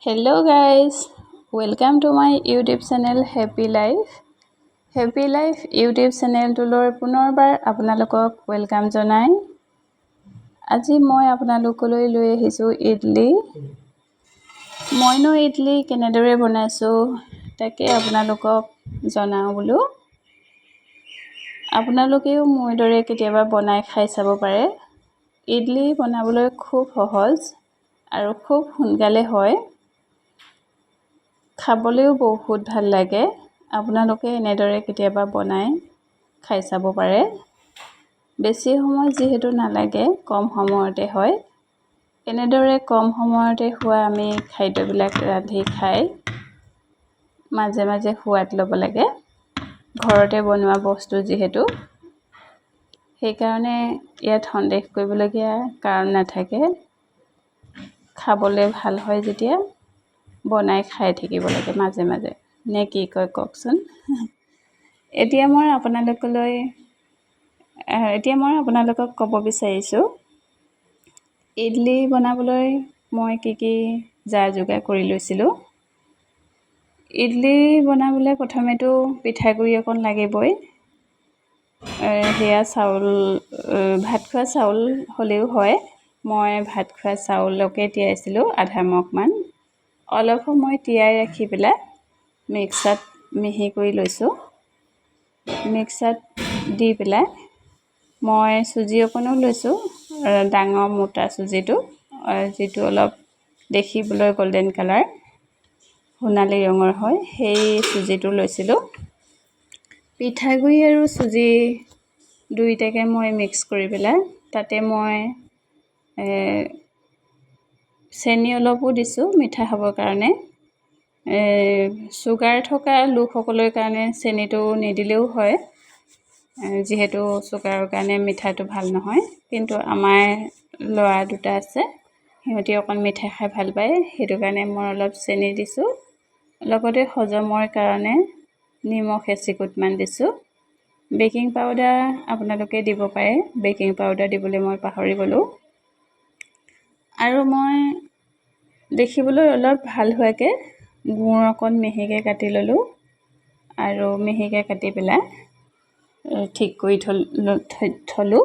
Hello guys, welcome to my YouTube channel Happy Life. Happy Life YouTube channel টোলৈ পুনৰবাৰ আপোনালোকক welcome জনাই। আজি মই আপোনালোকলৈ লৈ আহিছো ইডলি। মইনো ইডলি কেনেদৰে বনাইছো তাকে আপোনালোকক জনাও বোলো। আপোনালোকেও মোৰ দৰে কেতিয়াবা বনাই খাই চাব পাৰে। ইডলি বনাবলৈ খুব সহজ আৰু খুব সোনকালে হয়। খাবলৈও বহুত ভাল লাগে। আপোনালোকে এনেদৰে কেতিয়াবা বনাই খাই চাব পাৰে। বেছি সময় যেহেতু নালাগে, কম সময়তে হয়। এনেদৰে কম সময়তে হোৱা আমি খাদ্যবিলাক ৰান্ধি খাই মাজে মাজে সোৱাদ ল'ব লাগে। ঘৰতে বনোৱা বস্তু যেহেতু, সেইকাৰণে ইয়াত সন্দেহ কৰিবলগীয়া কাৰণ নাথাকে। খাবলৈ ভাল হয় যেতিয়া বনাই খাই থাকিব লাগে মাজে মাজে, নে কি কয় কওকচোন। এতিয়া মই আপোনালোকক ক'ব বিচাৰিছোঁ ইডলি বনাবলৈ মই কি যা যোগাৰ কৰি লৈছিলোঁ। ইডলি বনাবলৈ প্ৰথমেতো পিঠাগুড়ি অকণ লাগিবই। সেয়া ভাত খোৱা চাউল হ'লেও হয়। মই ভাত খোৱা চাউলকে তিয়াইছিলোঁ আধা মগমান। অলপ সময় তিয়াই ৰাখি পেলাই মিক্সাত মিহি কৰি লৈছোঁ। মিক্সাত দি পেলাই মই চুজি অকণো লৈছোঁ, ডাঙৰ মোটা চুজিটো, যিটো অলপ দেখিবলৈ গল্ডেন কালাৰ সোণালী ৰঙৰ হয়, সেই চুজিটো লৈছিলোঁ। পিঠাগুড়ি আৰু চুজি দুইটাকে মই মিক্স কৰি পেলাই তাতে মই চেনি অলপো দিছোঁ মিঠা হ'বৰ কাৰণে। চুগাৰ থকা লোকসকলৰ কাৰণে চেনিটো নিদিলেও হয়, যিহেতু চুগাৰৰ কাৰণে মিঠাটো ভাল নহয়। কিন্তু আমাৰ ল'ৰা দুটা আছে, সিহঁতি অকণ মিঠা খাই ভাল পায়, সেইটো কাৰণে মই অলপ চেনি দিছোঁ। লগতে হজমৰ কাৰণে নিমখ এচিকুটমান দিছোঁ। বেকিং পাউডাৰ আপোনালোকে দিব পাৰে, বেকিং পাউডাৰ দিবলৈ মই পাহৰি গ'লোঁ। আৰু মই দেখিবলৈ অলপ ভাল হোৱাকৈ গুড় অকণ মিহিকৈ কাটি ল'লোঁ আৰু মিহিকৈ কাটি পেলাই ঠিক কৰি থলোঁ।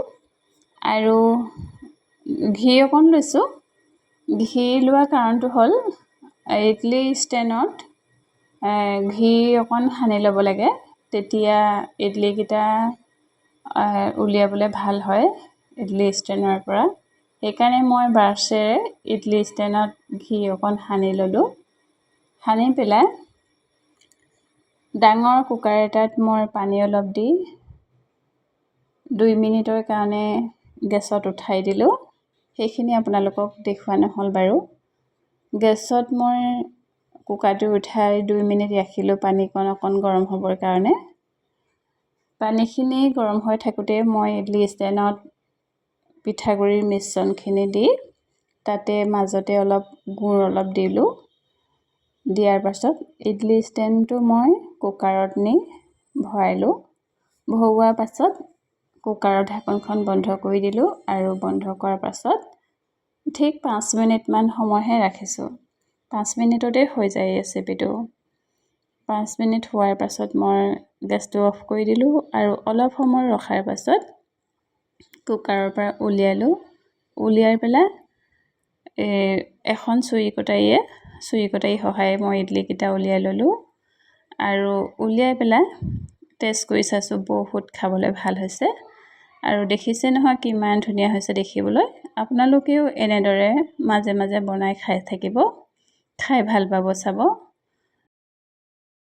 আৰু ঘি অকণ লৈছোঁ। ঘি লোৱা কাৰণটো হ'ল ইডলি ষ্টেণ্ডত ঘি অকণ সানি ল'ব লাগে, তেতিয়া ইডলিকেইটা উলিয়াবলৈ ভাল হয় ইডলি ষ্টেণ্ডৰ পৰা। সেইকাৰণে মই ব্ৰাছেৰে ইডলি ষ্টেণ্ডত ঘি অকণ সানি ল'লোঁ। সানি পেলাই ডাঙৰ কুকাৰ এটাত মই পানী অলপ দি 2 মিনিটৰ কাৰণে গেছত উঠাই দিলোঁ। সেইখিনি আপোনালোকক দেখুওৱা নহ'ল বাৰু। গেছত মই কুকাৰটো উঠাই 2 মিনিট ৰাখিলোঁ পানীকণ অকণ গৰম হ'বৰ কাৰণে। পানীখিনি গৰম হৈ থাকোঁতে মই ইডলি ষ্টেণ্ডত পিঠাগুড়িৰ মিশ্ৰণখিনি দি তাতে মাজতে অলপ গুড় অলপ দিলোঁ। দিয়াৰ পাছত ইডলি ষ্টেণ্ডটো মই কুকাৰত নি ভৰালোঁ। ভৰোৱাৰ পাছত কুকাৰৰ ঢাকনখন বন্ধ কৰি দিলোঁ আৰু বন্ধ কৰাৰ পাছত ঠিক 5 মিনিটমান সময়হে ৰাখিছোঁ। 5 মিনিটতে হৈ যায় ৰেচিপিটো। 5 মিনিট হোৱাৰ পাছত মই গেছটো অফ কৰি দিলোঁ আৰু অলপ সময় ৰখাৰ পাছত কুকাৰৰ পৰা উলিয়ালোঁ। উলিয়াই পেলাই এখন ছুৰী কটাৰী সহায়ে মই ইডলিকেইটা উলিয়াই ল'লোঁ আৰু উলিয়াই পেলাই টেষ্ট কৰি চাইছোঁ, বহুত খাবলৈ ভাল হৈছে। আৰু দেখিছে নহয় কিমান ধুনীয়া হৈছে দেখিবলৈ। আপোনালোকেও এনেদৰে মাজে মাজে বনাই খাই থাকিব, খাই ভাল পাব চাব।